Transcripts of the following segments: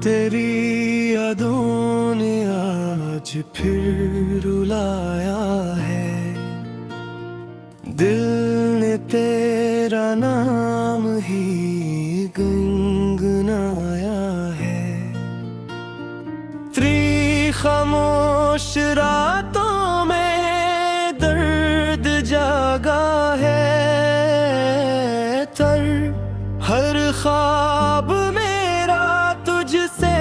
तेरी यादों ने आज फिर रुलाया है। दिल ने तेरा नाम ही गुनगुनाया है। तेरी खामोश रातों में दर्द जागा है। तर हर ख्वाब मेरा तुझसे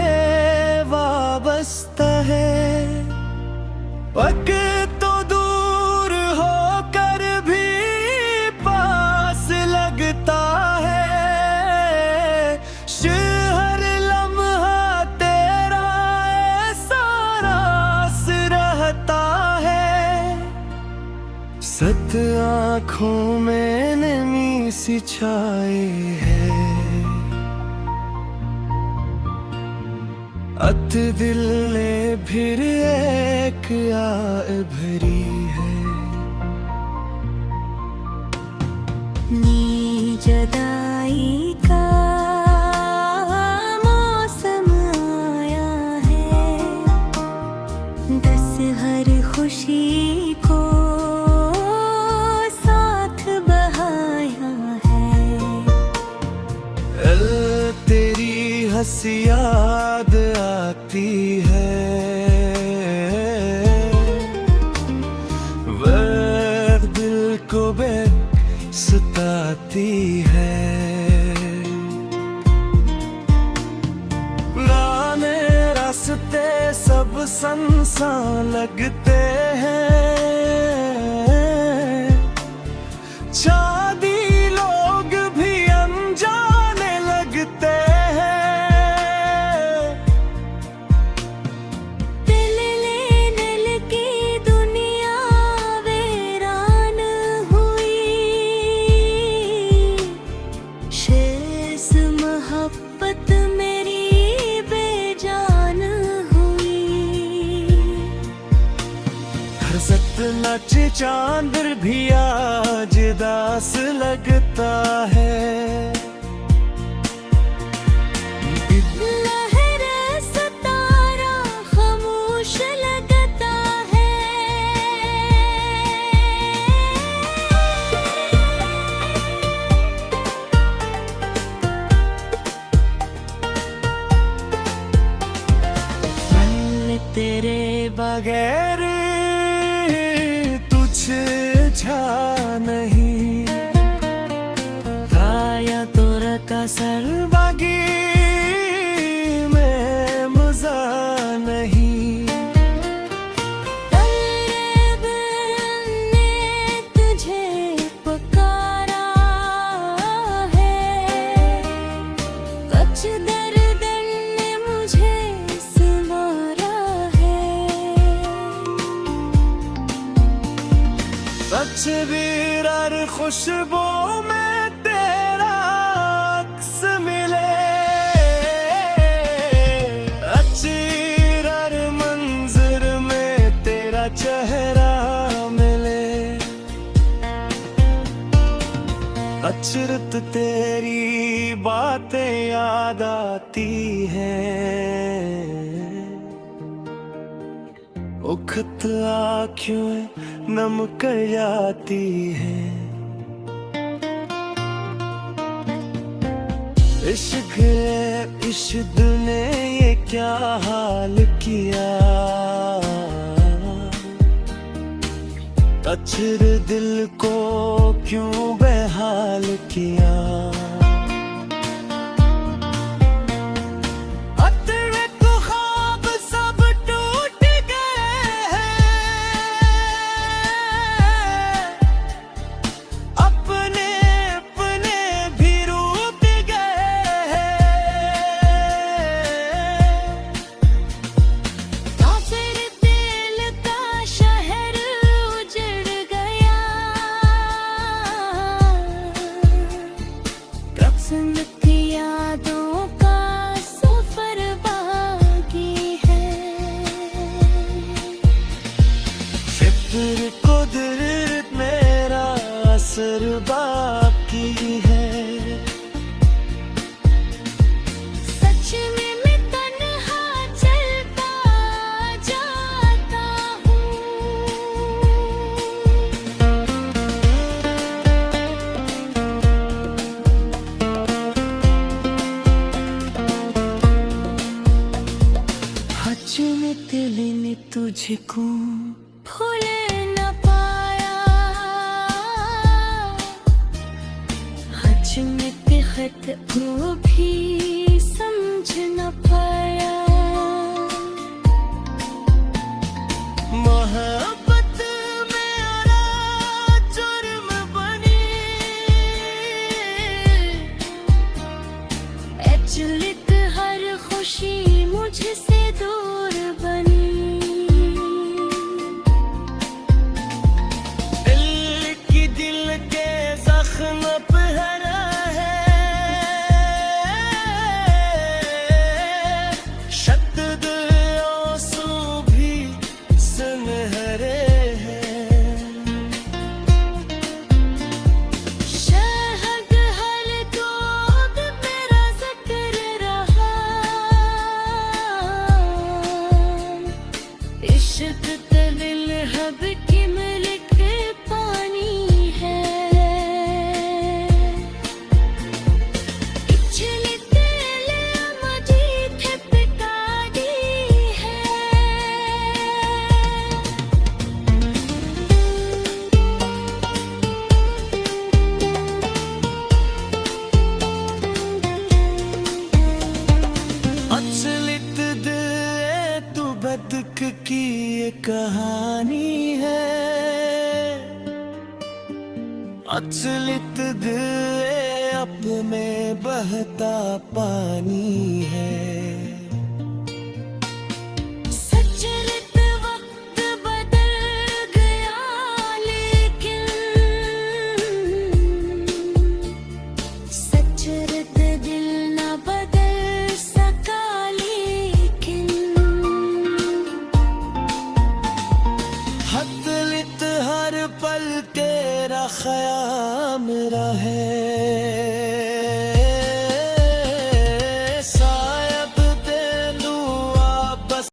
वाबस्ता है। वक्त तो दूर होकर भी पास लगता है। हर लम्हा तेरा ऐसा रास रहता है। सत आँखों में नमी सी छाए है। अत दिल ने फिर एक आह भरी है। नी जदाई का मौसम आया है। दस हर खुशी को साथ बहाया है। तेरी हंसी याद आती है। वह दिल को सताती है। पुराने रास्ते सब सुनसान लगते हैं। शादी लोग भी अनजाने लगते हैं। दिल लेने लगी दुनिया वीरान हुई। शेष मोहब्बत मेरी बेजान हुई। हर सतनाचे चांद भी आज दास लगता है। लहरे सितारा खामोश लगता है। पल तेरे बगैर तुझझा नहीं। काया तो रखा सरबागी में मजा नहीं। तलरेब ने तुझे पुकारा है। कुछ दर्द ने मुझे संवारा है। तस्वीर और खुशबू में तेरा अक्स मिले। अचीर और मंजर में तेरा चेहरा मिले। अचरत तेरी बातें याद आती हैं। उखत आँखें नम कर जाती है। इश्क इश्क ने ये क्या हाल किया। अचर दिल को क्यों बेहाल किया। अचानक दिल ने तुझको भूल न पाया, अचानक खत को भी समझ न पाया। मोहब्बत मेरा जुर्म बनी, अचानक हर खुशी मुझसे दूर बनी। दिल की दिल के जख्म पहरा है, शद्दद आंसू भी सुनहरे हैं। शहद हलको अब मेरा जिक्र रहा, इश्क तविल हब की मिल्क पानी है। पिछले दिल मुझे थिपका दी है। अचलित दिल तू बदक की ये कहानी है, अचलित दिल अब में बहता पानी है।